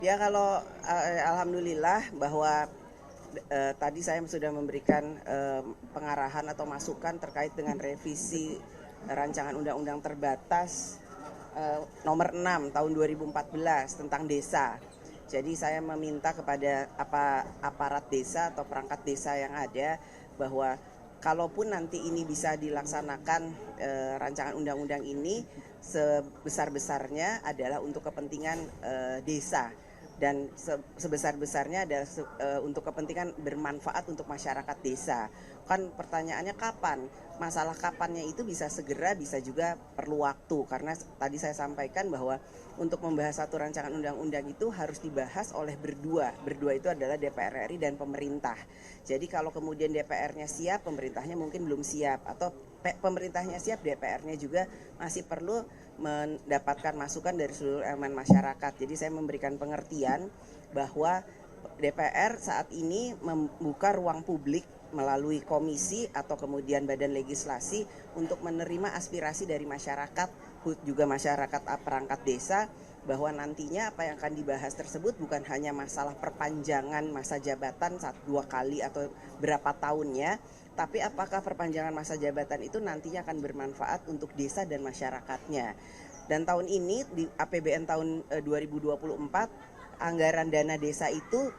Ya kalau alhamdulillah bahwa tadi saya sudah memberikan pengarahan atau masukan terkait dengan revisi rancangan undang-undang terbatas nomor 6 tahun 2014 tentang desa. Jadi saya meminta kepada aparat desa atau perangkat desa yang ada bahwa kalaupun nanti ini bisa dilaksanakan rancangan undang-undang ini sebesar-besarnya adalah untuk kepentingan desa dan sebesar-besarnya adalah untuk kepentingan bermanfaat untuk masyarakat desa. Kan pertanyaannya kapan? Masalah kapannya itu bisa segera, bisa juga perlu waktu. Karena tadi saya sampaikan bahwa untuk membahas satu rancangan undang-undang itu harus dibahas oleh berdua. Berdua itu adalah DPR RI dan pemerintah. Jadi kalau kemudian DPR-nya siap, pemerintahnya mungkin belum siap. Atau pemerintahnya siap, DPR-nya juga masih perlu mendapatkan masukan dari seluruh elemen masyarakat. Jadi saya memberikan pengertian bahwa DPR saat ini membuka ruang publik melalui komisi atau kemudian badan legislasi untuk menerima aspirasi dari masyarakat, juga masyarakat perangkat desa, bahwa nantinya apa yang akan dibahas tersebut bukan hanya masalah perpanjangan masa jabatan 2 kali atau berapa tahunnya, tapi apakah perpanjangan masa jabatan itu nantinya akan bermanfaat untuk desa dan masyarakatnya. Dan tahun ini di APBN tahun 2024 anggaran dana desa itu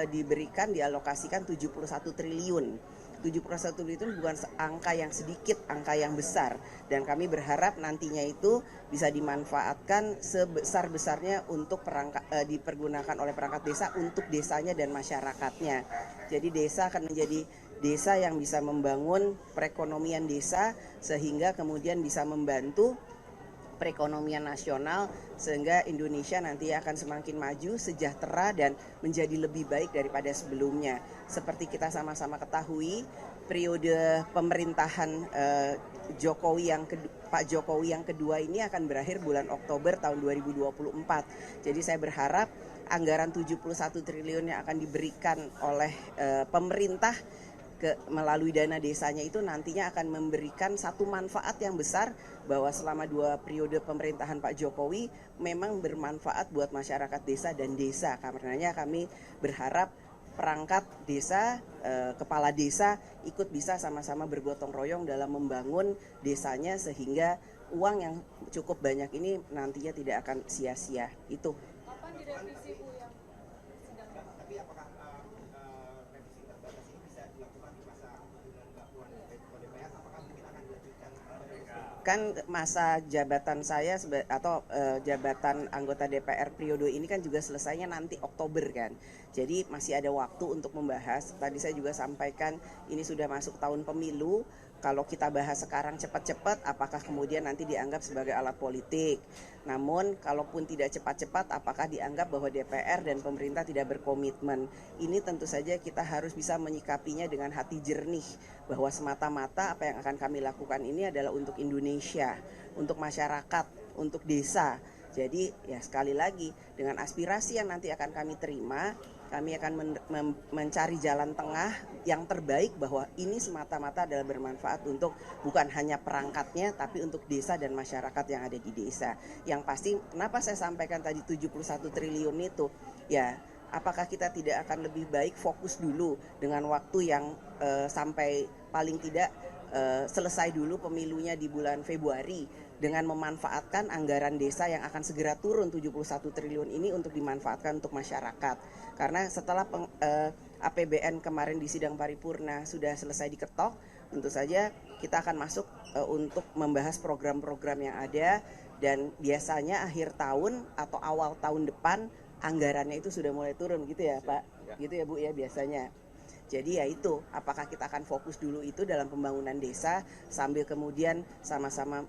diberikan, dialokasikan 71 triliun. 71 triliun bukan angka yang sedikit, angka yang besar. Dan kami berharap nantinya itu bisa dimanfaatkan sebesar-besarnya untuk dipergunakan oleh perangkat desa untuk desanya dan masyarakatnya. Jadi desa akan menjadi desa yang bisa membangun perekonomian desa sehingga kemudian bisa membantu perekonomian nasional sehingga Indonesia nanti akan semakin maju, sejahtera dan menjadi lebih baik daripada sebelumnya. Seperti kita sama-sama ketahui, periode pemerintahan Pak Jokowi yang kedua ini akan berakhir bulan Oktober tahun 2024. Jadi saya berharap anggaran 71 triliun yang akan diberikan oleh pemerintah melalui dana desanya itu nantinya akan memberikan satu manfaat yang besar, bahwa selama 2 periode pemerintahan Pak Jokowi memang bermanfaat buat masyarakat desa dan desa. Karenanya kami berharap perangkat desa, kepala desa ikut bisa sama-sama bergotong royong dalam membangun desanya sehingga uang yang cukup banyak ini nantinya tidak akan sia-sia. Itu. Kapan direvisi Bu yang sedang? Tapi apakah revisi terbatas ini bisa dilakukan di masa kepemimpinan Mbak Puan DPR? Apakah mungkin akan dilanjutkan? Kan masa jabatan saya atau jabatan anggota DPR periode ini kan juga selesainya nanti Oktober kan. Jadi masih ada waktu untuk membahas. Tadi saya juga sampaikan ini sudah masuk tahun pemilu. Kalau kita bahas sekarang cepat-cepat, apakah kemudian nanti dianggap sebagai alat politik? Namun kalaupun tidak cepat-cepat, apakah dianggap bahwa DPR dan pemerintah tidak berkomitmen? Ini tentu saja kita harus bisa menyikapinya dengan hati jernih, bahwa semata-mata apa yang akan kami lakukan ini adalah untuk Indonesia, untuk masyarakat, untuk desa. Jadi ya sekali lagi dengan aspirasi yang nanti akan kami terima, kami akan mencari jalan tengah yang terbaik bahwa ini semata-mata adalah bermanfaat untuk bukan hanya perangkatnya tapi untuk desa dan masyarakat yang ada di desa. Yang pasti kenapa saya sampaikan tadi 71 triliun itu, ya apakah kita tidak akan lebih baik fokus dulu dengan waktu yang sampai paling tidak selesai dulu pemilunya di bulan Februari dengan memanfaatkan anggaran desa yang akan segera turun 71 triliun ini untuk dimanfaatkan untuk masyarakat. Karena setelah APBN kemarin di sidang paripurna sudah selesai diketok, tentu saja kita akan masuk untuk membahas program-program yang ada, dan biasanya akhir tahun atau awal tahun depan anggarannya itu sudah mulai turun gitu ya Pak, gitu ya Bu ya biasanya. Jadi ya itu, apakah kita akan fokus dulu itu dalam pembangunan desa sambil kemudian sama-sama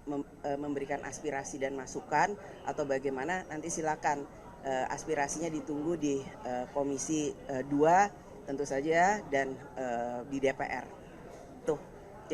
memberikan aspirasi dan masukan, atau bagaimana nanti silakan aspirasinya ditunggu di Komisi 2 tentu saja dan di DPR.